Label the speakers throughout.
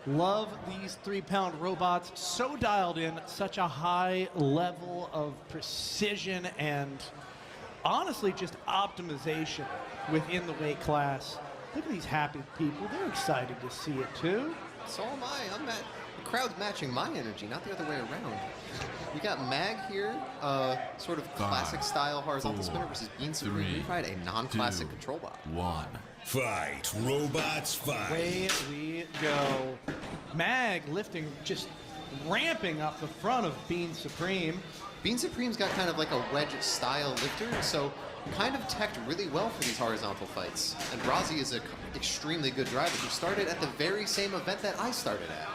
Speaker 1: Love these 3-pound robots, so dialed in, such a high level of precision and honestly just optimization within the weight class. Look at these happy people, they're excited to see it too.
Speaker 2: So am I. The crowd's matching my energy, not the other way around. We got Mag here, sort of classic style horizontal spinner versus Bean Supreme Refried, a non-classic control bot.
Speaker 3: 1. Fight, robots, fight.
Speaker 1: Away we go. Mag lifting, just ramping up the front of Bean Supreme.
Speaker 2: Bean Supreme's got kind of like a wedge style lifter, so kind of teched really well for these horizontal fights. And Razi is an extremely good driver who started at the very same event that I started at.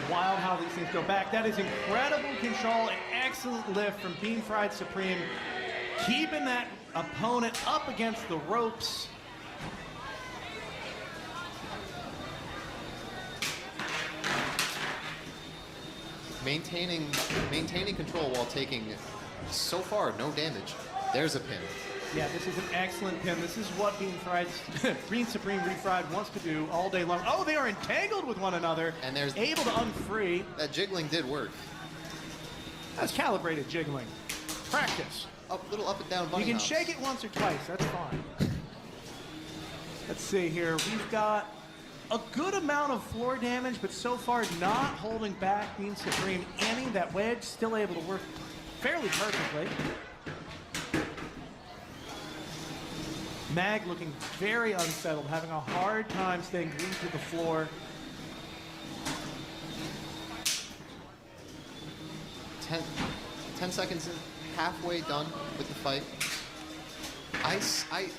Speaker 1: Wild how these things go back. That is incredible control, an excellent lift from Bean Fried Supreme, keeping that opponent up against the ropes.
Speaker 2: Maintaining control while taking, so far, no damage. There's a pin.
Speaker 1: Yeah, this is an excellent pin. This is what Bean Supreme Refried wants to do all day long. Oh, they are entangled with one another.
Speaker 2: And there's
Speaker 1: able to unfree.
Speaker 2: That jiggling did work.
Speaker 1: That's calibrated jiggling. Practice.
Speaker 2: Little up and down bunny
Speaker 1: You can
Speaker 2: hops.
Speaker 1: shake it once or twice. That's fine. Let's see here. We've got a good amount of floor damage, but so far not holding back Bean Supreme any. That wedge still able to work fairly perfectly. Mag looking very unsettled, having a hard time staying glued to the floor.
Speaker 2: 10 seconds in, halfway done with the fight.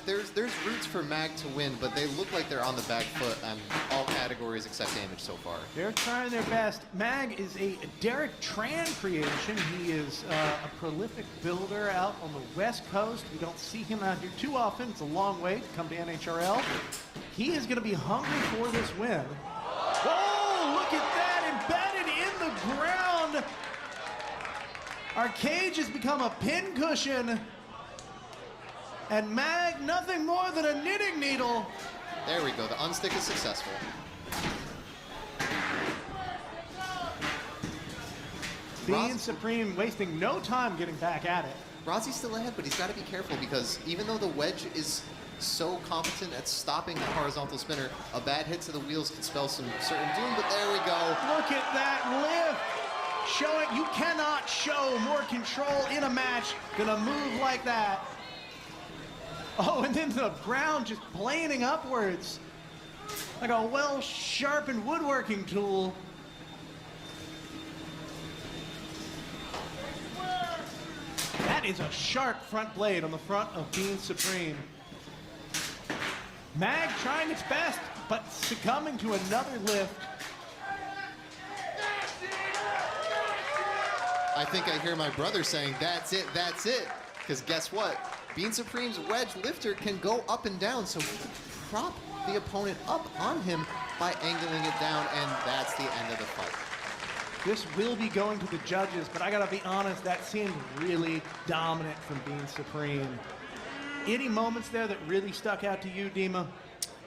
Speaker 2: There's routes for Mag to win, but they look like they're on the back foot on all categories except damage so far.
Speaker 1: They're trying their best. Mag is a Derek Tran creation. He is a prolific builder out on the West Coast. We don't see him out here too often. It's a long way to come to NHRL. He is going to be hungry for this win. Oh, look at that, embedded in the ground. Our cage has become a pin cushion. And Mag, nothing more than a knitting needle.
Speaker 2: There we go, the unstick is successful.
Speaker 1: Bean Supreme wasting no time getting back at it.
Speaker 2: Razi's still ahead, but he's got to be careful because even though the wedge is so competent at stopping the horizontal spinner, a bad hit to the wheels can spell some certain doom, but there we go.
Speaker 1: Look at that lift. Showing you cannot show more control in a match than a move like that. Oh, and then the ground just planing upwards like a well-sharpened woodworking tool. That is a sharp front blade on the front of Bean Supreme. Mag trying its best, but succumbing to another lift.
Speaker 2: I think I hear my brother saying, that's it, that's it. Because guess what? Bean Supreme's wedge lifter can go up and down, so he can prop the opponent up on him by angling it down, and that's the end of the fight.
Speaker 1: This will be going to the judges, but I gotta be honest, that seemed really dominant from Bean Supreme. Any moments there that really stuck out to you, Dima?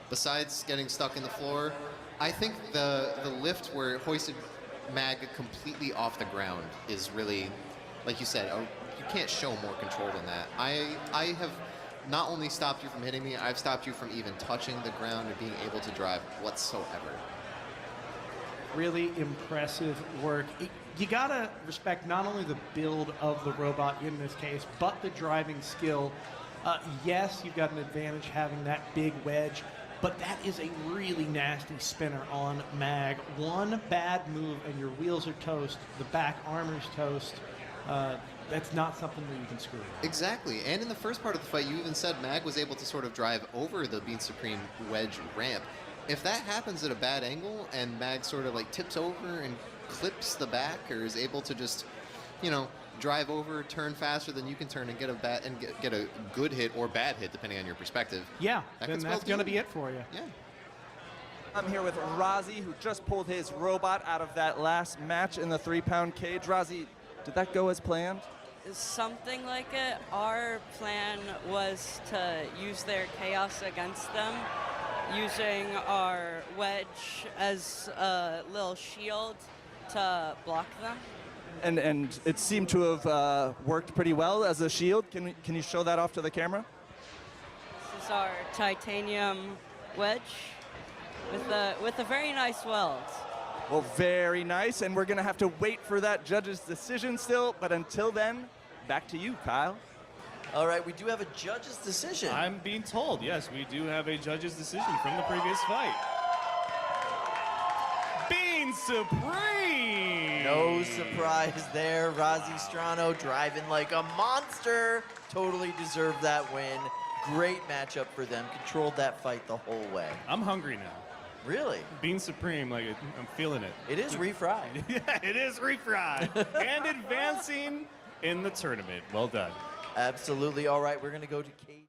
Speaker 2: Besides getting stuck in the floor, I think the lift where it hoisted Mag completely off the ground is really, like you said, you can't show more control than that. I have not only stopped you from hitting me, I've stopped you from even touching the ground or being able to drive whatsoever.
Speaker 1: Really impressive work. You gotta respect not only the build of the robot in this case, but the driving skill. Yes, you've got an advantage having that big wedge, but that is a really nasty spinner on Mag. One bad move and your wheels are toast, the back armor's toast. That's not something that you can screw with.
Speaker 2: Exactly, and in the first part of the fight, you even said Mag was able to sort of drive over the Bean Supreme wedge ramp. If that happens at a bad angle and Mag sort of like tips over and clips the back, or is able to just, you know, drive over, turn faster than you can turn and get a good hit or bad hit depending on your perspective.
Speaker 1: Yeah, then that's going to be it for you.
Speaker 2: Yeah.
Speaker 4: I'm here with Razi, who just pulled his robot out of that last match in the 3-pound cage. Razi, did that go as planned?
Speaker 5: Something like it. Our plan was to use their chaos against them, using our wedge as a little shield to block them.
Speaker 4: And it seemed to have worked pretty well as a shield. Can you show that off to the camera?
Speaker 5: This is our titanium wedge with a very nice weld.
Speaker 4: Well, very nice, and we're gonna have to wait for that judge's decision still, but until then, back to you, Kyle.
Speaker 6: All right, we do have a judge's decision.
Speaker 7: I'm being told, yes, we do have a judge's decision from the previous fight. Being Supreme!
Speaker 6: No surprise there. Rozzy Strano driving like a monster. Totally deserved that win. Great matchup for them. Controlled that fight the whole way.
Speaker 7: I'm hungry now.
Speaker 6: Really?
Speaker 7: Being Supreme, like, I'm feeling it.
Speaker 6: It is refried.
Speaker 7: Yeah, it is refried. And advancing in the tournament. Well done.
Speaker 6: Absolutely. All right, we're going to go to Cage.